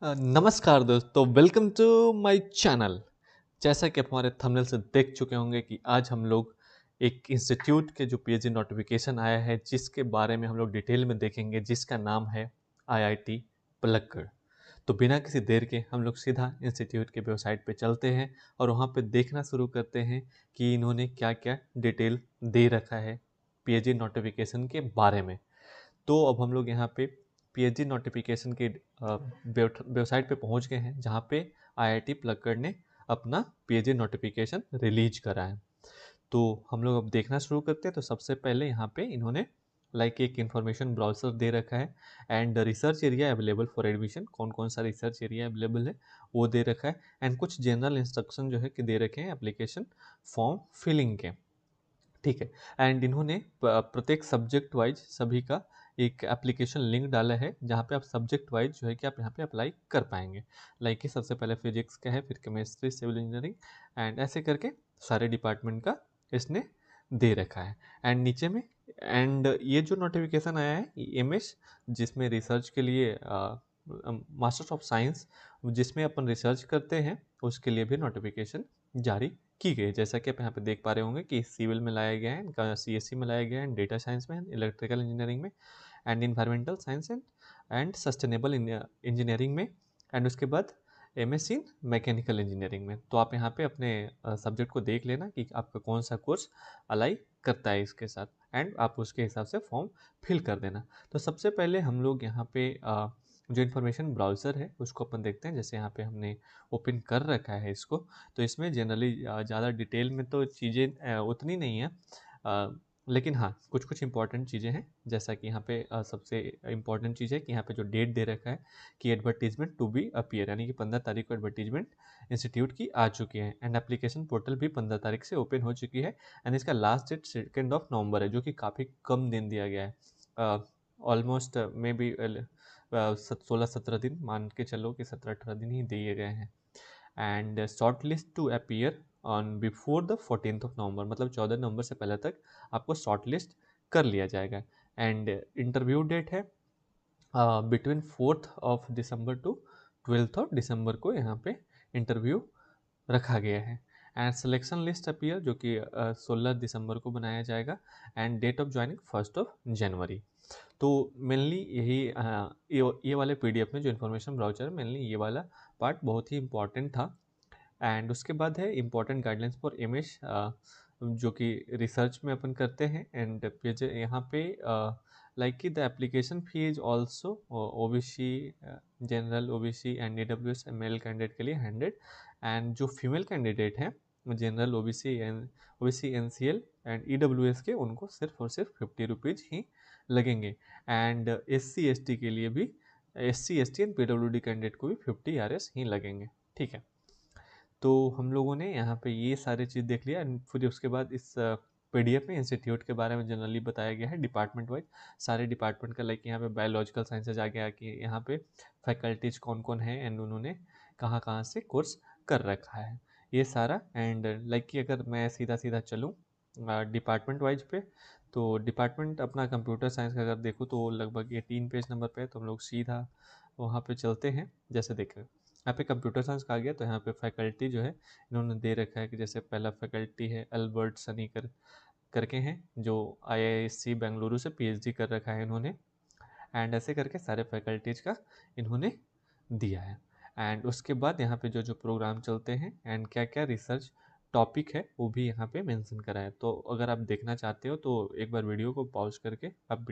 नमस्कार दोस्तों, welcome to my channel. जैसा कि आप हमारे थंबनेल से देख चुके होंगे कि आज हम लोग एक इंस्टीट्यूट के जो पीएचडी नोटिफिकेशन आया है जिसके बारे में हम लोग डिटेल में देखेंगे, जिसका नाम है आईआईटी पलक्कड़। तो बिना किसी देर के हम लोग सीधा इंस्टीट्यूट के वेबसाइट पे चलते हैं और वहाँ पे देखना शुरू करते हैं कि इन्होंने क्या क्या डिटेल दे रखा है पीएचडी नोटिफिकेशन के बारे में। तो अब हम लोग यहाँ पे पीएचडी नोटिफिकेशन के वेबसाइट पे पहुँच गए हैं, जहाँ पे आईआईटी पलक्कड़ ने अपना पीएचडी नोटिफिकेशन रिलीज करा है। तो हम लोग अब देखना शुरू करते हैं। तो सबसे पहले यहाँ पे इन्होंने लाइक एक इंफॉर्मेशन ब्राउज़र दे रखा है and research area available for admission, कौन कौन सा रिसर्च एरिया अवेलेबल है वो दे रखा है। एंड कुछ जनरल इंस्ट्रक्शन जो है कि दे रखे हैं एप्लीकेशन फॉर्म फिलिंग के। ठीक है। एंड इन्होंने प्रत्येक सब्जेक्ट वाइज सभी का एक एप्लीकेशन लिंक डाला है, जहाँ पे आप सब्जेक्ट वाइज जो है कि आप यहाँ पे अप्लाई कर पाएंगे। लाइक कि सबसे पहले फिजिक्स का है, फिर केमिस्ट्री, सिविल इंजीनियरिंग एंड ऐसे करके सारे डिपार्टमेंट का इसने दे रखा है। एंड नीचे में एंड ये जो नोटिफिकेशन आया है एमएस, जिसमें रिसर्च के लिए मास्टर्स ऑफ साइंस जिसमें अपन रिसर्च करते हैं उसके लिए भी नोटिफिकेशन जारी की गई। जैसा कि आप यहाँ पे देख पा रहे होंगे कि सिविल में लाया गया है, सीएससी में लाया गया है, डेटा साइंस में, इलेक्ट्रिकल इंजीनियरिंग में and environmental science and sustainable engineering में एंड उसके बाद एमएससी इन मैकेनिकल इंजीनियरिंग में। तो आप यहाँ पे अपने सब्जेक्ट को देख लेना कि आपका कौन सा कोर्स अलाई करता है इसके साथ एंड आप उसके हिसाब से फॉर्म फिल कर देना। तो सबसे पहले हम लोग यहाँ पे जो इन्फॉर्मेशन ब्राउज़र है उसको अपन देखते हैं। जैसे यहाँ पे हमने ओपन कर रखा है इसको, तो इसमें जनरली ज़्यादा डिटेल में तो चीज़ें उतनी नहीं है, लेकिन हाँ कुछ कुछ इंपॉर्टेंट चीज़ें हैं। जैसा कि यहाँ पे सबसे इम्पॉर्टेंट चीज़ है कि यहाँ पे जो डेट दे रखा है कि एडवर्टीजमेंट टू बी अपीयर, यानी कि 15 तारीख को एडवर्टीजमेंट इंस्टीट्यूट की आ चुकी है एंड एप्लीकेशन पोर्टल भी 15 तारीख से ओपन हो चुकी है। एंड इसका लास्ट डेट 2 नवंबर है, जो कि काफ़ी कम दिन दिया गया है। ऑलमोस्ट मे बी 16-17 दिन मान के चलो कि 17-18 दिन ही दिए गए हैं। And short list to appear on before the 14 November, मतलब 14 नवंबर से पहले तक आपको शॉर्ट लिस्ट कर लिया जाएगा। एंड इंटरव्यू डेट है बिटवीन 4 दिसंबर टू 12 दिसंबर को यहाँ पे इंटरव्यू रखा गया है। एंड सिलेक्शन लिस्ट अपीयर जो कि 16 दिसंबर को बनाया जाएगा एंड डेट ऑफ ज्वाइनिंग 1 जनवरी। तो मेनली यही ये वाले पीडीएफ में जो इन्फॉर्मेशन ब्राउचर है, मेनली ये वाला पार्ट बहुत ही इंपॉर्टेंट था। एंड उसके बाद है इम्पॉर्टेंट गाइडलाइंस फॉर एमएस, जो कि रिसर्च में अपन करते हैं। एंड यहाँ पे लाइक कि the application fee is also OBC, general OBC and EWS male candidate के लिए 100 एंड जो फीमेल कैंडिडेट हैं general OBC NCL and EWS के, उनको सिर्फ और सिर्फ 50 रुपीज़ ही लगेंगे। एंड एससी एसटी के लिए भी, SC ST and PWD candidate को भी 50 आरएस ही लगेंगे। ठीक है। तो हम लोगों ने यहाँ पे ये सारी चीज़ देख लिया एंड फिर उसके बाद इस पीडीएफ में इंस्टीट्यूट के बारे में जनरली बताया गया है डिपार्टमेंट वाइज, सारे डिपार्टमेंट का। लाइक यहाँ पे बायोलॉजिकल साइंसेज आ गया कि यहाँ पे फैकल्टीज कौन कौन है एंड उन्होंने कहाँ कहाँ से कोर्स कर रखा है, ये सारा। एंड लाइक कि अगर मैं सीधा सीधा चलूँ डिपार्टमेंट वाइज पे, तो डिपार्टमेंट अपना कंप्यूटर साइंस का अगर देखूँ तो लगभग 18 पेज नंबर पे है। तो हम लोग सीधा वहाँ पे चलते हैं। जैसे देखें यहाँ पे कंप्यूटर साइंस का आ गया, तो यहाँ पे फैकल्टी जो है इन्होंने दे रखा है कि जैसे पहला फैकल्टी है अल्बर्ट सनी करके हैं, जो आईआईएससी बेंगलुरु से पीएचडी कर रखा है इन्होंने। एंड ऐसे करके सारे फैकल्टीज का इन्होंने दिया है। एंड उसके बाद यहाँ पे जो जो प्रोग्राम चलते हैं एंड क्या क्या रिसर्च टॉपिक है वो भी यहाँ पे मेंशन करा है। तो अगर आप देखना चाहते हो तो एक बार वीडियो को पॉज करके आप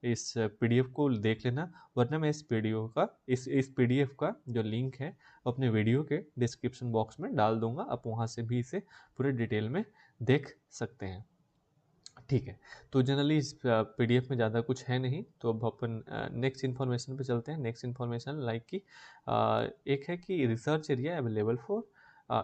इस पीडीएफ को देख लेना, वरना मैं इस वीडियो का इस पीडीएफ का जो लिंक है अपने वीडियो के डिस्क्रिप्शन बॉक्स में डाल दूंगा, आप वहाँ से भी इसे पूरे डिटेल में देख सकते हैं। ठीक है। तो जनरली इस पीडीएफ में ज़्यादा कुछ है नहीं, तो अब अपन नेक्स्ट इन्फॉर्मेशन पे चलते हैं। नेक्स्ट इन्फॉर्मेशन लाइक कि एक है कि research area available for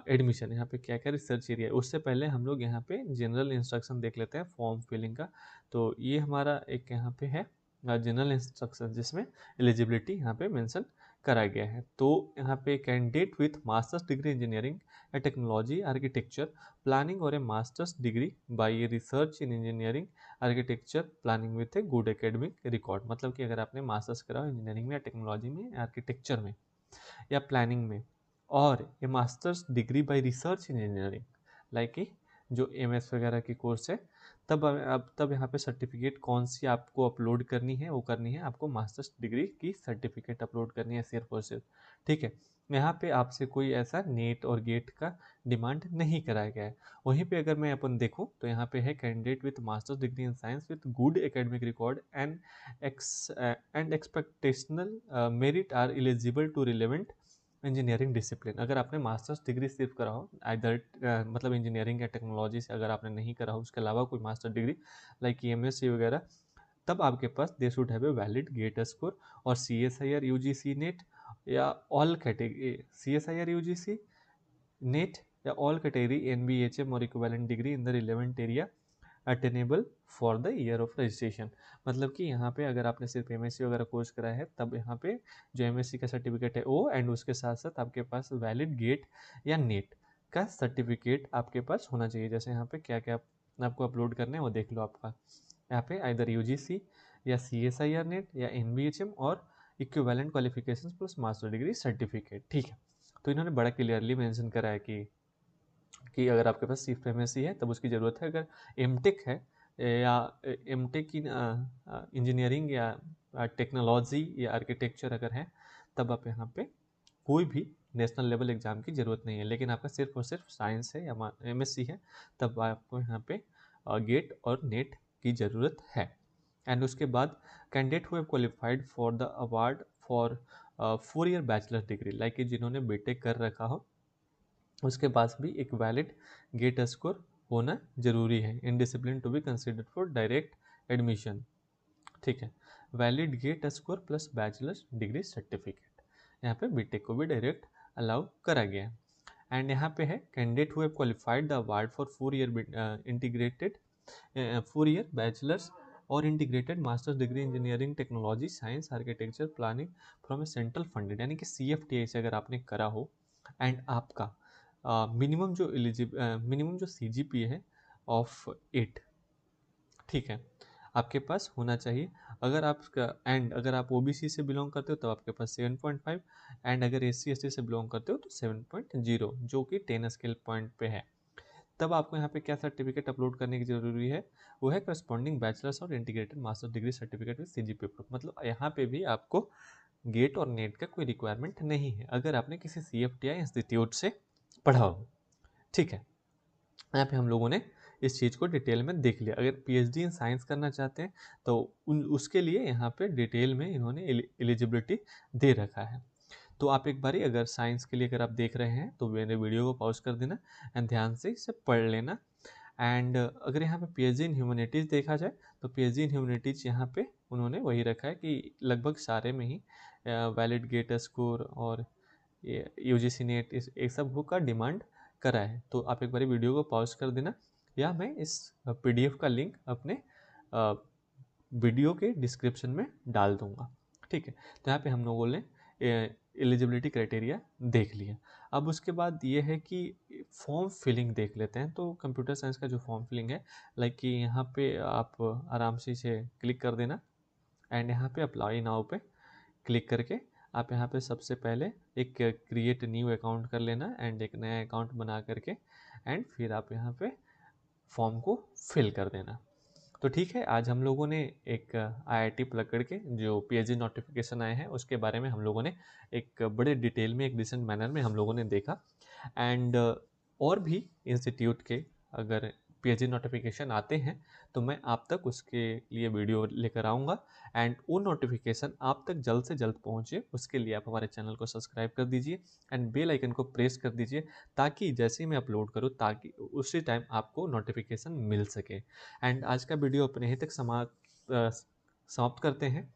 admission, यहाँ पे क्या क्या रिसर्च एरिया है। उससे पहले हम लोग यहाँ पे जनरल इंस्ट्रक्शन देख लेते हैं फॉर्म फिलिंग का। तो ये हमारा एक यहाँ पे है जनरल इंस्ट्रक्शन, जिसमें एलिजिबिलिटी यहाँ पे मेंशन करा गया है। तो यहाँ पे candidate with masters degree engineering या टेक्नोलॉजी आर्किटेक्चर प्लानिंग और ए masters degree by research in engineering architecture planning with a good academic record, मतलब कि अगर आपने मास्टर्स करा हो इंजीनियरिंग में या टेक्नोलॉजी में आर्किटेक्चर में या प्लानिंग में और ए masters degree by research in engineering like कि जो एमएस वगैरह की कोर्स है, तब यहाँ पे सर्टिफिकेट कौन सी आपको अपलोड करनी है, वो करनी है आपको मास्टर्स डिग्री की सर्टिफिकेट अपलोड करनी है सिर्फ और सिर्फ। ठीक है, यहाँ पे आपसे कोई ऐसा नेट और गेट का डिमांड नहीं कराया गया है। वहीं पे अगर मैं अपन देखूँ तो यहाँ पे है candidate with masters degree in science with good academic record and exceptional merit are eligible to relevant engineering discipline. अगर आपने मास्टर्स डिग्री सिर्फ करा हो आइदर मतलब इंजीनियरिंग या टेक्नोलॉजी से अगर आपने नहीं करा हो, उसके अलावा कोई मास्टर डिग्री लाइक एमएससी वगैरह, तब आपके पास they should have a valid GATE score और CSIR UGC नेट या all category CSIR UGC NET या ऑल कैटेगरी NBHM और equivalent degree in the relevant area attainable for the year of registration. मतलब कि यहाँ पे अगर आपने सिर्फ एमएससी वगैरह कोर्स करा है तब यहाँ पे जो एमएससी का सर्टिफिकेट है वो, एंड उसके साथ साथ आपके पास वैलिड गेट या नेट का सर्टिफिकेट आपके पास होना चाहिए। जैसे यहाँ पे क्या क्या आपको अपलोड करना है वो देख लो। आपका यहाँ पे आइदर UGC या CSIR नेट या NBHM और equivalent qualifications plus master degree certificate. ठीक है, तो इन्होंने बड़ा क्लियरली मेंशन करा है कि अगर आपके पास सिर्फ एमएससी है तब उसकी ज़रूरत है, अगर एमटेक है या एमटेक की इंजीनियरिंग या टेक्नोलॉजी या आर्किटेक्चर अगर है तब आप यहाँ पे कोई भी नेशनल लेवल एग्ज़ाम की ज़रूरत नहीं है। लेकिन आपका सिर्फ और सिर्फ साइंस है या एमएससी है तब आपको यहाँ पे गेट और नेट की ज़रूरत है। एंड उसके बाद candidate who have qualified for the award for 4 year bachelor degree like कि जिन्होंने बीटेक कर रखा हो उसके पास भी एक वैलिड गेट स्कोर होना जरूरी है in discipline to be considered for direct admission. ठीक है, valid GATE score plus bachelors degree certificate, यहाँ पे बीटेक को भी डायरेक्ट अलाउ करा गया है। एंड यहाँ पे है candidate who have qualified the award for 4 year integrated 4 year bachelors और integrated masters degree engineering technology science architecture planning from a central funded, यानी कि CFTI से अगर आपने करा हो एंड आपका मिनिमम जो CGPA है ऑफ 8, ठीक है, आपके पास होना चाहिए। अगर अगर आप OBC से बिलोंग करते हो तो आपके पास 7.5 एंड अगर SC/ST से बिलोंग करते हो तो 7.0 जो कि 10 स्केल पॉइंट पे है। तब आपको यहाँ पे क्या सर्टिफिकेट अपलोड करने की जरूरी है, वो है करस्पॉन्डिंग बैचलर्स और integrated master degree certificate with CGPA proof. मतलब यहाँ पे भी आपको गेट और नेट का कोई रिक्वायरमेंट नहीं है अगर आपने किसी CFTI इंस्टीट्यूट से पढ़ा हो। ठीक है, यहाँ पे हम लोगों ने इस चीज़ को डिटेल में देख लिया। अगर PhD इन साइंस करना चाहते हैं तो उसके लिए यहाँ पे डिटेल में इन्होंने एलिजिबिलिटी दे रखा है। तो आप एक बारी अगर साइंस के लिए अगर आप देख रहे हैं तो मेरे वीडियो को पॉज कर देना एंड ध्यान से इसे पढ़ लेना। एंड अगर यहाँ पे PhD इन ह्यूमैनिटीज़ देखा जाए तो PhD इन ह्यूमैनिटीज़ यहाँ पे उन्होंने वही रखा है कि लगभग सारे में ही वैलिड गेट स्कोर और UGC नेट इस सब का डिमांड करा है। तो आप एक बार वीडियो को पॉज कर देना या मैं इस PDF का लिंक अपने वीडियो के डिस्क्रिप्शन में डाल दूंगा। ठीक है, तो यहाँ पे हम लोगों ने एलिजिबिलिटी क्राइटेरिया देख लिया। अब उसके बाद ये है कि फॉर्म फिलिंग देख लेते हैं। तो कंप्यूटर साइंस का जो फॉर्म फिलिंग है लाइक कि यहाँ पे आप आराम से इसे क्लिक कर देना एंड यहाँ पे अप्लाई नाउ पे क्लिक करके आप यहाँ पे सबसे पहले एक क्रिएट न्यू अकाउंट कर लेना एंड एक नया अकाउंट बना करके एंड फिर आप यहाँ पे फॉर्म को फिल कर देना। तो ठीक है, आज हम लोगों ने एक IIT पलक्कड़ के जो PhD नोटिफिकेशन आए हैं उसके बारे में हम लोगों ने एक बड़े डिटेल में एक डिसेंट मैनर में हम लोगों ने देखा। एंड और भी इंस्टीट्यूट के अगर PhD नोटिफिकेशन आते हैं तो मैं आप तक उसके लिए वीडियो लेकर आऊँगा एंड वो नोटिफिकेशन आप तक जल्द से जल्द पहुँचे उसके लिए आप हमारे चैनल को सब्सक्राइब कर दीजिए एंड बेल आइकन को प्रेस कर दीजिए ताकि जैसे ही मैं अपलोड करूँ ताकि उसी टाइम आपको नोटिफिकेशन मिल सके। एंड आज का वीडियो अपने ही तक समाप्त करते हैं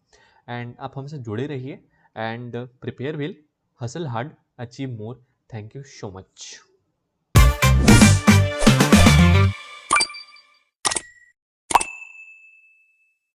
एंड आप हमसे जुड़े रहिए and prepare will hustle hard achieve more. Thank you so much.